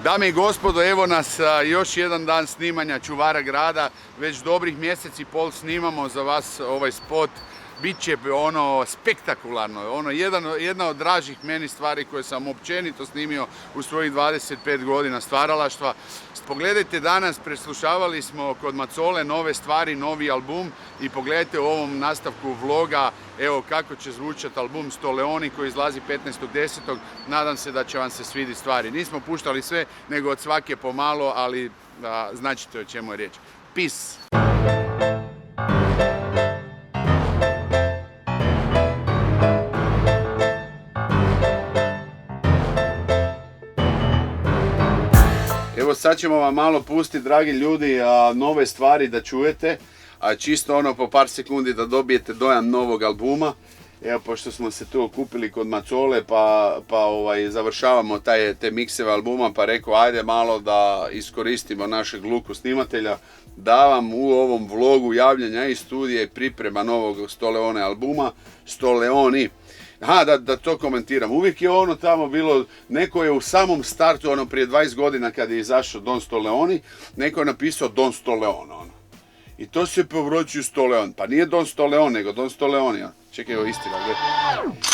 Dame i gospodo, evo nas još jedan dan snimanja Čuvara grada. Već dobrih mjesec i pol snimamo za vas ovaj spot. Biće ono spektakularno, jedna od dražih meni stvari koje sam općenito snimio u svojih 25 godina stvaralaštva. Pogledajte danas, preslušavali smo kod Macole nove stvari, novi album i pogledajte u ovom nastavku vloga evo kako će zvučati album Stoleoni koji izlazi 15.10. Nadam se da će vam se svidjeti stvari. Nismo puštali sve, nego od svake pomalo, ali značite o čemu je riječ. Peace! Evo sad ćemo vam malo pustiti, dragi ljudi, nove stvari da čujete, a čisto ono po par sekundi da dobijete dojam novog albuma. Evo, pošto smo se tu okupili kod Macole pa završavamo te mikseve albuma, pa rekao ajde malo da iskoristimo našeg Luku snimatelja, da vam u ovom vlogu javljanja i studije i priprema novog Stoleone albuma, Stoleoni. Aha, da to komentiram. Uvijek je ono tamo bilo, neko je u samom startu, ono prije 20 godina kad je izašao Don Stoleoni, neko je napisao Don Stoleon, ono. I to se povročio Stoleon. Pa nije Don Stoleon, nego Don Stoleoni, ono. Čekaj, evo istina, gledaj.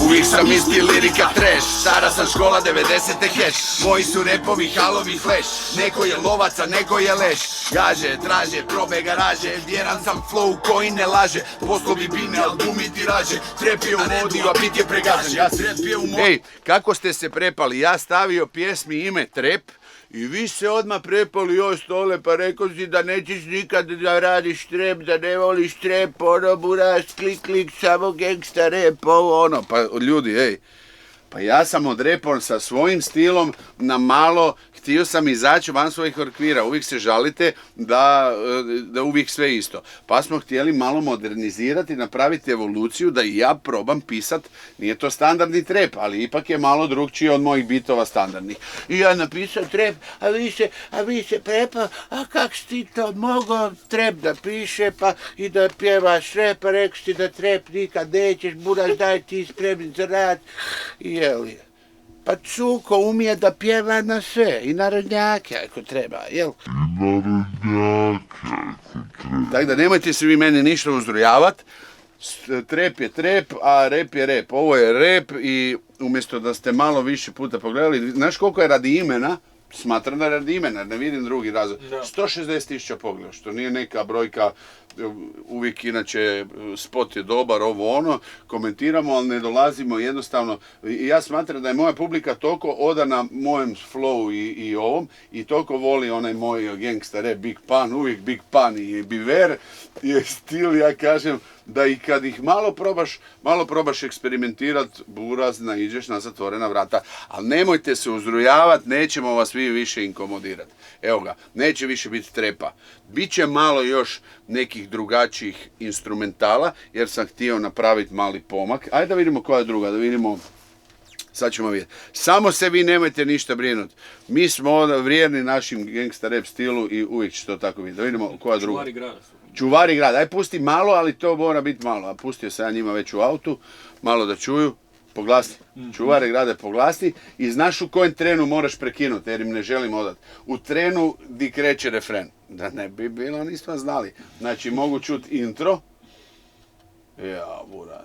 Uvijek sam isti lirika trash, stara sam škola 90-te hash. Moji su repovi halovi flash, neko je lovaca, neko je leš. Gaže, traže, probe garaže, vjeran sam flow koji ne laže. Poslovi bine, albumi tiraže, trep je u modi, a bit je pregažen. Ej, kako ste se prepali, ja stavio pjesmi ime Trep i vi se odmah prepali, joj Stole, pa rekao si da nećeš nikad da radiš trep, da ne voliš trep, ono buras, klik, samo gangsta rap, ovo ono. Pa ljudi, ej, pa ja sam odrepao sa svojim stilom na malo, htio sam izaći van svojih okvira, uvijek se žalite da uvijek sve isto. Pa smo htjeli malo modernizirati, napraviti evoluciju da i ja probam pisat, nije to standardni trep, ali ipak je malo drugčiji od mojih bitova standardnih. I ja napisao trep, a vi se prepa, a kak si ti to mogao trep da piše pa i da pjevaš rep, rekao si da trep nikad nećeš, buraz daj ti spremni za rad. I jeli, pa Cuko umije da pjeva na sve, i narodnjake ako treba, jel? Tako da nemojte se vi meni ništa uzrujavat, trep je trep, a rep je rep. Ovo je rep i umjesto da ste malo više puta pogledali, znaš koliko je radi imena? Smatram da je radi imena, ne vidim drugi razlog. 160.000 pogleda, što nije neka brojka, uvijek inače spot je dobar, ovo ono, komentiramo, ali ne dolazimo jednostavno. Ja smatram da je moja publika toliko odana mojem flowu i ovom i toliko voli onaj moj gangsta rap, Big Pun, uvijek Big Pun i Biver je stil, ja kažem, da i kad ih malo probaš eksperimentirat, buraz, naiđeš na zatvorena vrata. Ali nemojte se uzrujavati, nećemo vas vi više inkomodirati. Evo ga, neće više biti trepa. Biće malo još nekih drugačijih instrumentala, jer sam htio napraviti mali pomak. Ajde da vidimo koja je druga, da vidimo. Sad ćemo vidjeti. Samo se vi nemojte ništa brinuti. Mi smo vrijedni našim gangsta rap stilu i uvijek će to tako vidjeti. Da vidimo koja je druga. Čuvari grada. Čuvari grada. Aj pusti malo, ali to mora biti malo. A pustio sam ja njima već u autu. Malo da čuju. Poglasni. Čuvari grada poglasni. I znaš u kojem trenu moraš prekinuti, jer im ne želim odati. U trenu di kreće refren. Da ne bi bilo, nismo znali. Znači mogu čuti intro. Ja, buraz.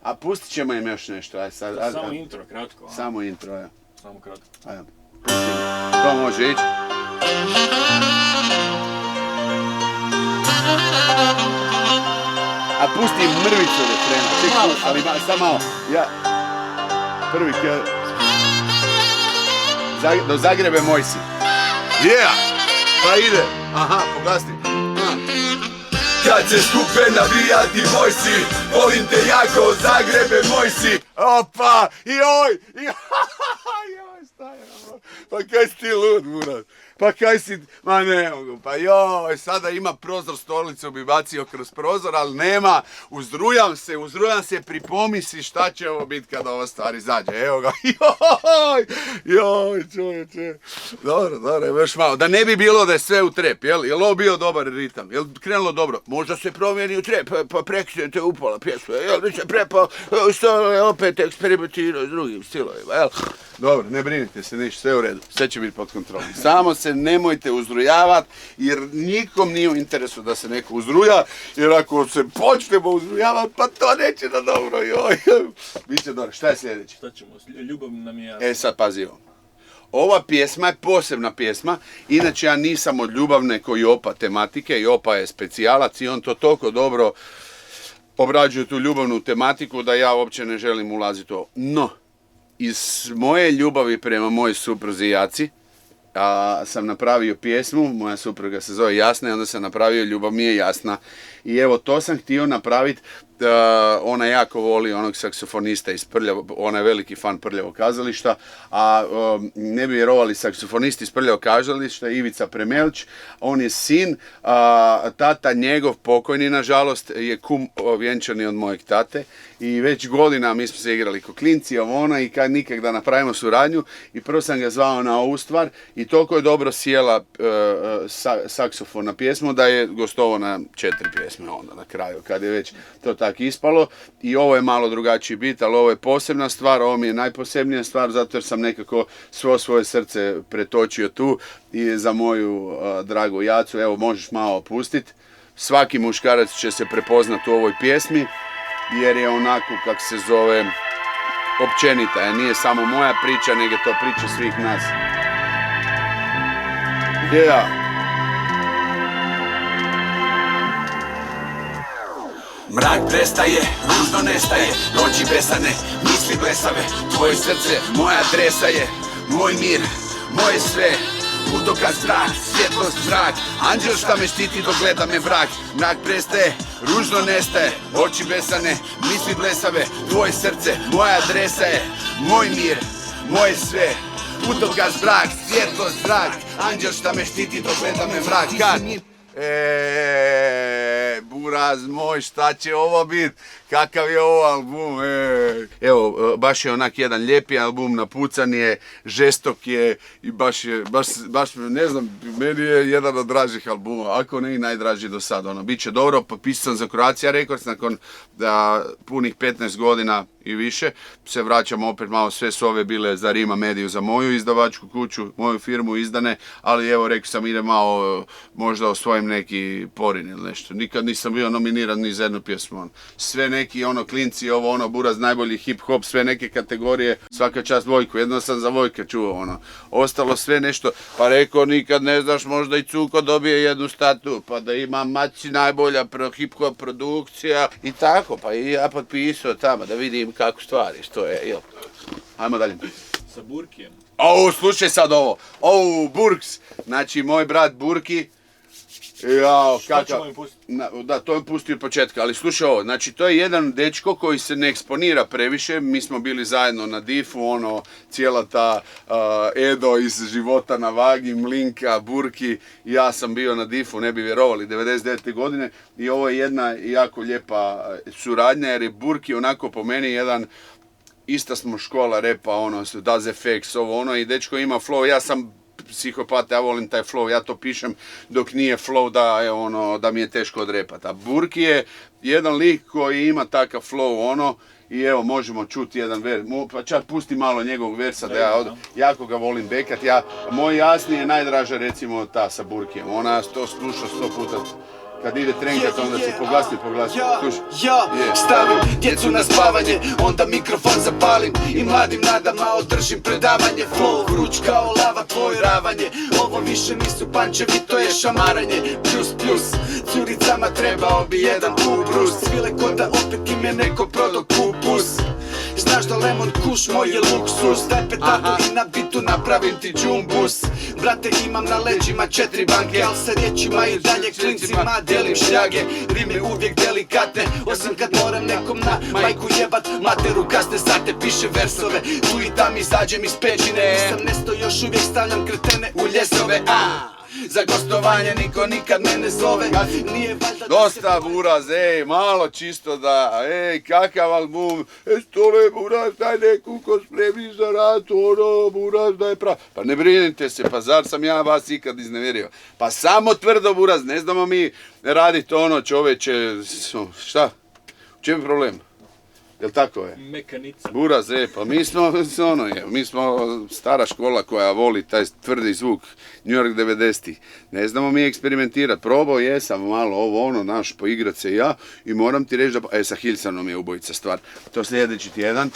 A pustit ćemo im još nešto. Aj, sad, samo intro, kratko. Samo intro, ja. Samo kratko. Ajde. To može ići. A pusti mrvicu refrena. Čekaj, ali samo malo. Ja. Prvi do Zagrebe moj si. Yeah! Pa ide. Aha, poglasni. Kad se skupe navijati moj si, volim te jako, Zagrebe moj si. Opa, joj, šta je ovo? Pa kaj si ti lud, buraz? Pa kaj si, ma ne mogu, pa joj, sada ima prozor, stolicu bi bacio kroz prozor, ali nema, uzrujam se, pri pomisli šta će ovo biti kada ova stvar izađe, evo ga, joj, čovječe, dobro, još malo, da ne bi bilo da je sve u trep, jel ovo bio dobar ritam, jel krenulo dobro, možda se promijeni u trep, pa prekćete upala pjesma, jel bi se prepao, što je opet eksperimentirao s drugim stilovima, jel? Dobro, ne brinite se ništa, sve u redu, sve će biti pod kontrolom. Samo se nemojte uzrujavati, jer nikom nije u interesu da se neko uzruja, jer ako se počnemo uzrujavati, pa to neće da dobro, joj. Biće dobro, šta je sljedeće? Šta ćemo, ljubav nam je jasna. Sad pazi ovo. Ova pjesma je posebna pjesma, inače ja nisam od ljubavne ko Jopa tematike, Jopa je specijalac i on to toliko dobro obrađuje tu ljubavnu tematiku da ja uopće ne želim ulaziti u ovo. No, iz moje ljubavi prema mojoj supruzi Jaci sam napravio pjesmu, moja supruga se zove Jasna i onda sam napravio Ljubav mi je jasna. I evo to sam htio napraviti, ona jako voli onog saksofonista iz ona je veliki fan Prljavog kazališta, a ne bi vjerovali, saksofonist iz Prljavog kazališta Ivica Premelč, on je sin, tata njegov pokojni nažalost je kum vjenčani od mojeg tate i već godina mi smo se igrali ko klinci i kad nikak da napravimo suradnju i prvo sam ga zvao na ovu stvar i toliko je dobro sjela saksofon na pjesmu da je gostovao na 4 pjesme onda na kraju kad je već to tako ispalo i ovo je malo drugačiji bit, ali ovo je posebna stvar, ovo mi je najposebnija stvar zato jer sam nekako svo svoje srce pretočio tu i za moju dragu Jacu, evo možeš malo opustiti. Svaki muškarac će se prepoznati u ovoj pjesmi jer je onako kak se zove općenita, nije samo moja priča nego je to priča svih nas. Yeah. Mrak prestaje, ružno nestaje, noći besane, misli blesave, tvoje srce, moja adresa je, moj mir, moje sve, putokaz zrak, svjetlost zrak, anđel šta me štiti dok gleda me vrag. Mrak prestaje, ružno nestaje, oči besane, misli blesave, tvoje srce, moja adresa je, moj mir, moje sve, putokaz zrak, svjetlost zrak, anđel šta me štiti dok gleda me vrag. Kad? Buraz moj, šta će ovo biti? Kakav je ovo album? Evo, baš je onak jedan lijepi album, napucan je, žestok je i baš ne znam, meni je jedan od dražih albuma, ako ne i najdraži do sada. Biće dobro, potpisan za Croatia Records nakon punih 15 godina i više. Se vraćamo opet malo, sve su ove bile za Rima Mediju, za moju izdavačku kuću, moju firmu izdane, ali evo rekao sam ide malo možda osvojim neki Porin ili nešto. Nikad nisam bio nominiran ni za jednu pjesmu. Sve neki klinci, Buraz najbolji hip hop, sve neke kategorije, svaka čast Vojku, jedno sam za Vojka čuo ostalo sve nešto, pa rekao nikad ne znaš, možda i Cuko dobije jednu statu, pa da ima Maci najbolja hip hop produkcija i tako, pa i ja potpisao tamo da vidim kako stvari, što je, jel? Ajmo dalje. Sa Burkijem. Slušaj sad ovo, Burks, znači moj brat Burki, šta ćemo im pustiti? Da, to je pustio od početka, ali slušaj ovo, znači to je jedan dečko koji se ne eksponira previše, mi smo bili zajedno na Difu, cijela ta Edo iz Života na vagi, Mlinka, Burki, ja sam bio na Difu, ne bi vjerovali, 99. godine i ovo je jedna jako lijepa suradnja jer je Burki onako po meni jedan, ista smo škola repa, Daz FX, i dečko ima flow, ja sam psihopat, ja volim taj flow, ja to pišem dok nije flow da mi je teško odrepati. A Burki je jedan lik koji ima takav flow, i evo možemo čuti jedan vers, pa čak pusti malo njegovog versa da ja jako ga volim bekat. Moj Jasni je najdraža recimo ta sa Burkijem, ona to sluša 100 puta. Kad ide trenkat, onda se poglasni. Stavim djecu na spavanje, onda mikrofon zapalim i mladim nadama održim predavanje. Flow vruć kao lava, tvoj ravanje. Ovo više nisu pančevi, to je šamaranje. Plus, curicama trebao bi jedan ubrus. Svile ko da opet im je neko prodao kupus. Znaš znaš da lemon kuš moj je luksus. Daj petardu i na bitu napravim ti džumbus. Brate, imam na leđima 4 banke, al sa riječima i dalje klincima delim šljage. Rime uvijek delikatne, osim kad moram nekom na majku jebat materu kasne sate. Piše versove, tu i tam izađem iz pećine. Nisam nesto, još uvijek stavljam kretene u ljesove. Za gostovanje niko nikad mene zove. Nije valjda Dosta Buraz, malo čisto da, kakav album, stole Buraz, daj neku ko spremni za rat, Buraz, daj prav. Pa ne brinite se, pa zar sam ja vas ikad iznevjerio? Pa samo tvrdo Buraz, ne znamo mi raditi čoveče, šta? U čem je problem? Jel tako je? Mekanica. Buraz, pa mi smo stara škola koja voli taj tvrdi zvuk, New York 90-ih. Ne znamo mi eksperimentirati. Probao jesam malo naš, poigrat se ja i moram ti reći da... sa Hilsanom je ubojica stvar. To sljedeći tjedan,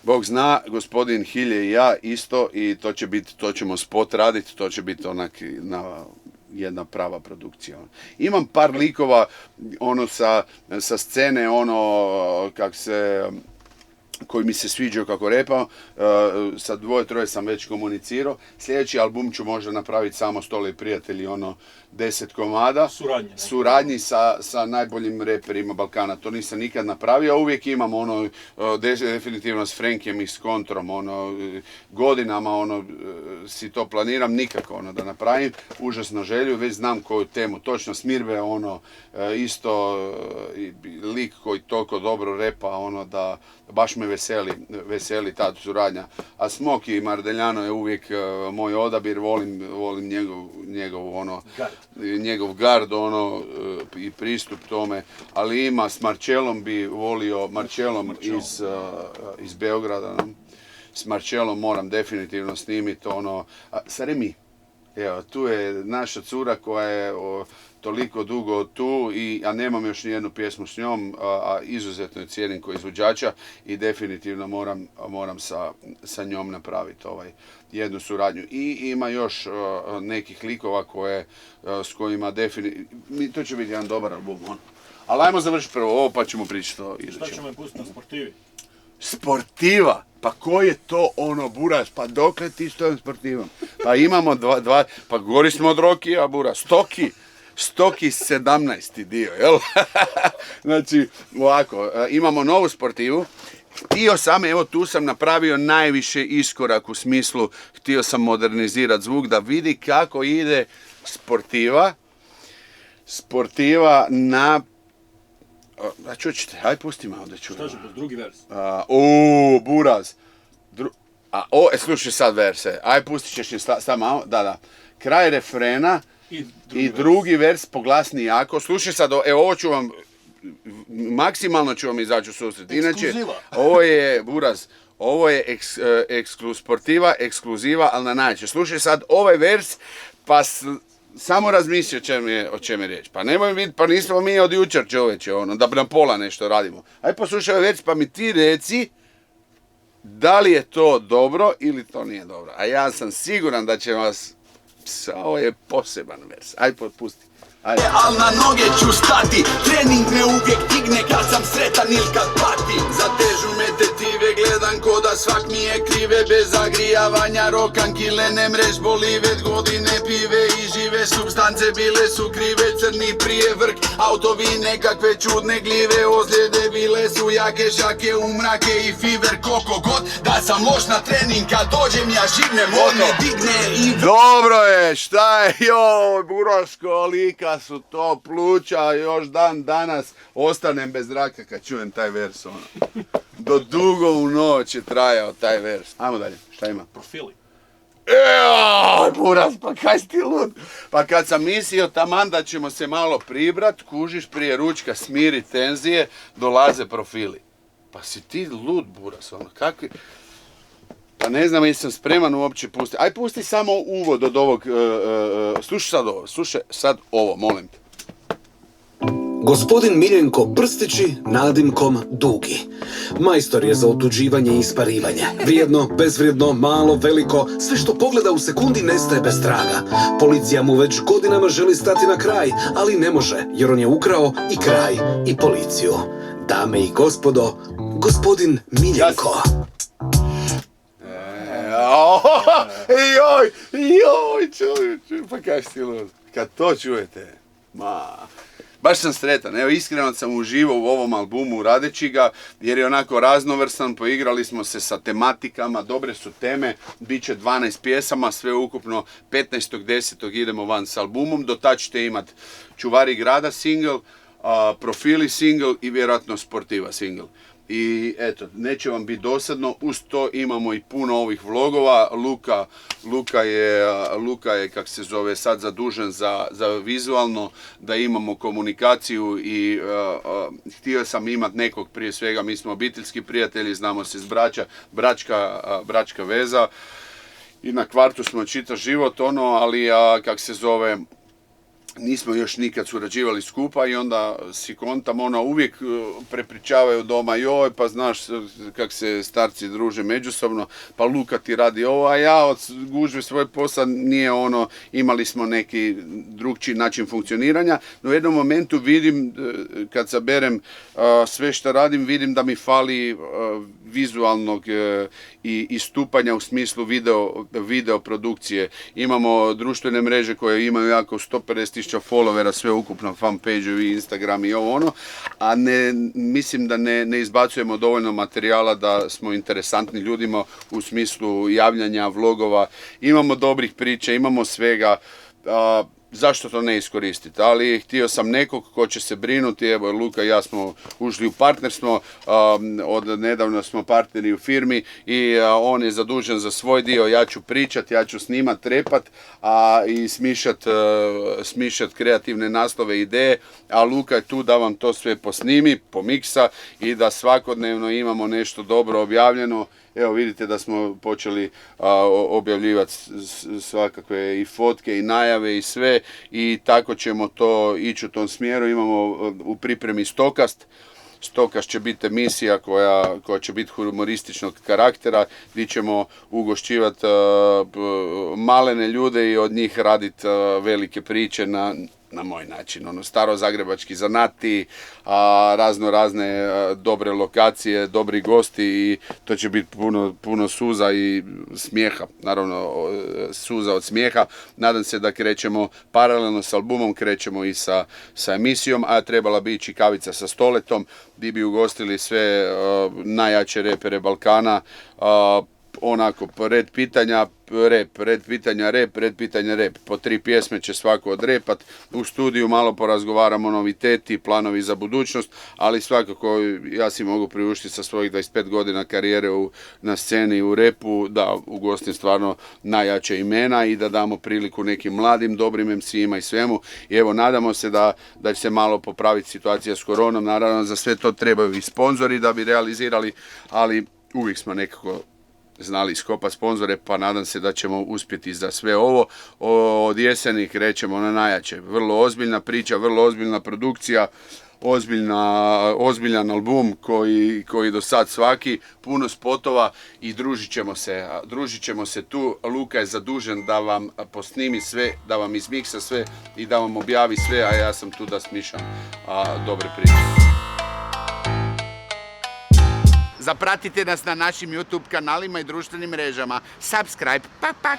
Bog zna, gospodin Hilje i ja isto i to ćemo spot raditi, to će biti jedna prava produkcija. Imam par likova sa scene, koji mi se sviđaju kako repao, sa 2-3 sam već komunicirao. Sljedeći album ću možda napraviti samo Stole i prijatelji, 10 komada. Suradnji sa najboljim reperima Balkana. To nisam nikad napravio, uvijek imam definitivno s Frenkiem i s Kontrom, godinama si to planiram, nikako da napravim. Užasno želju, već znam koju temu, točno Smirbe, isto lik koji toliko dobro repa, da baš me veseli ta suradnja. A Smoki Mardeljano je uvijek moj odabir, volim njegov gard, i pristup tome, ali ima s Marčelom bi volio, Marčelom iz Beograda, s Marčelom moram definitivno snimiti sa Remi. Evo, tu je naša cura koja je toliko dugo tu, a nemam još nijednu pjesmu s njom, a izuzetno je cijenim kao izvođača i definitivno moram sa njom napraviti jednu suradnju. I ima još nekih likova s kojima definitivno, to će biti jedan dobar album. Ali ajmo završiti prvo ovo pa ćemo pričati o idućem. Šta ćemo je pustiti na Sportivi? Sportiva? Pa ko je to Buraz? Pa dokle ti s tojom Sportivom? Pa imamo pa gori smo od Rokija, Buraz. Stoki 17. dio, jel? Znači, ovako, imamo novu Sportivu. Htio sam, evo tu sam napravio najviše iskorak u smislu, htio sam modernizirati zvuk da vidi kako ide Sportiva na... A čućete, aj pusti malo da čujem. Šta će, drugi vers? Buraz. Slušaj sad verse. Aj pustit ćeš mi sta malo, da. Kraj refrena i drugi vers poglasni jako. Slušaj sad, ovo ću vam, maksimalno ću vam izaći u susret. Inače, ovo je, Buraz, ovo je Sportiva, ekskluziva, ali na najče. Slušaj sad ovaj vers, pa samo razmisli o čem je riječ. Pa nemoj vidjeti, pa nismo mi od jučer čoveče, da na pola nešto radimo. Aj poslušaj ovaj vers, pa mi ti reci da li je to dobro ili to nije dobro. A ja sam siguran da će vas... Ovo je poseban vers. Aj pusti. Al na noge ću stati, trening me uvijek digne kad sam sretan ili kad patim. Za težu metetive gledam ko da svak mi je krive. Bez zagrijavanja rokan kile ne mreš bolive. Godine pive i žive substance bile su krive. Crni prije vrk, autovi nekakve čudne gljive. Ozljede bile su jake, šake, umrake i fiver. Koliko god da sam loš na trening, kad dođem ja živnem, on me digne i... Dobro je, šta je, Buraško lika su to pluća, još dan danas ostanem bez zraka kad čujem taj vers. Do dugo u noć je trajao taj vers. Ajmo dalje, šta ima? Profili. Buraz, pa kaj si ti lud? Pa kad sam mislio taman da ćemo se malo pribrat, kužiš prije ručka, smiri tenzije, dolaze profili. Pa si ti lud, Buraz, kakvi... Pa ne znam jesam spreman uopće pustiti. Aj pusti samo uvod od ovog, slušaj sad ovo, molim te. Gospodin Miljenko Brstići nadimkom Dugi. Majstor je za otuđivanje i isparivanje. Vrijedno, bezvrijedno, malo, veliko, sve što pogleda u sekundi nestaje bez traga. Policija mu već godinama želi stati na kraj, ali ne može, jer on je ukrao i kraj i policiju. dame i gospodo, gospodin Miljenko. Joj, čovječe, pa kaš ti lud. Kad to čujete, baš sam sretan, evo iskreno sam uživao u ovom albumu radeći ga, jer je onako raznovrstan, poigrali smo se sa tematikama, dobre su teme, bit će 12 pjesama, sve ukupno 15.10. idemo van s albumom, do tad ćete imat Čuvari grada single, Profili single i vjerojatno Sportiva single. I eto, neće vam biti dosadno, uz to imamo i puno ovih vlogova. Luka je kak se zove, sad zadužen za vizualno, da imamo komunikaciju i htio sam imat nekog, prije svega mi smo obiteljski prijatelji, znamo se s bračka veza i na kvartu smo čitav život, ali kak se zove, nismo još nikad surađivali skupa i onda si kontam, uvijek prepričavaju doma, joj, pa znaš kak se starci druže međusobno, pa Luka ti radi ovo, a ja od gužve svoj posao nije imali smo neki drugčiji način funkcioniranja, no u jednom momentu vidim, kad saberem sve što radim, vidim da mi fali vizualnog i istupanja u smislu video produkcije. Imamo društvene mreže koje imaju jako 150.000 followera, sve ukupno fanpage-u i Instagram i a mislim da ne izbacujemo dovoljno materijala da smo interesantni ljudima u smislu javljanja, vlogova. Imamo dobrih priča, imamo svega. Zašto to ne iskoristiti? Ali htio sam nekog ko će se brinuti, evo Luka i ja smo ušli u partnerstvo, od nedavno smo partneri u firmi i on je zadužen za svoj dio, ja ću pričat, ja ću snimat, trepat i smišljat kreativne naslove, ideje, a Luka je tu da vam to sve posnimi, pomiksa i da svakodnevno imamo nešto dobro objavljeno. Evo vidite da smo počeli objavljivati svakakve i fotke i najave i sve i tako ćemo to ići u tom smjeru. Imamo u pripremi Stokast. Stokast će biti emisija koja će biti humorističnog karaktera, gdje ćemo ugošćivati malene ljude i od njih raditi velike priče na moj način, starozagrebački zanati, razne dobre lokacije, dobri gosti i to će biti puno suza i smijeha, naravno suza od smijeha. Nadam se da krećemo paralelno s albumom, krećemo i sa emisijom, a trebala bi ići kavica sa stoletom, gdje bi ugostili sve najjače repere Balkana, onako red pitanja, rep. Po 3 pjesme će svako odrepat. U studiju malo porazgovaramo o noviteti, planovi za budućnost, ali svakako ja si mogu priuštiti sa svojih 25 godina karijere na sceni u repu, da ugostim stvarno najjače imena i da damo priliku nekim mladim, dobrim MC-ima i svemu. I evo, nadamo se da će se malo popraviti situacija s koronom. Naravno, za sve to trebaju i sponzori da bi realizirali, ali uvijek smo nekako znali iskopati sponzore, pa nadam se da ćemo uspjeti za sve ovo. Od jeseni krećemo na najjače. Vrlo ozbiljna priča, vrlo ozbiljna produkcija, ozbiljan album koji do sad svaki, puno spotova i družit ćemo se tu. Luka je zadužen da vam posnimi sve, da vam izmiksa sve i da vam objavi sve, a ja sam tu da smišam dobre priče. Zapratite nas na našim YouTube kanalima i društvenim mrežama. Subscribe, pak.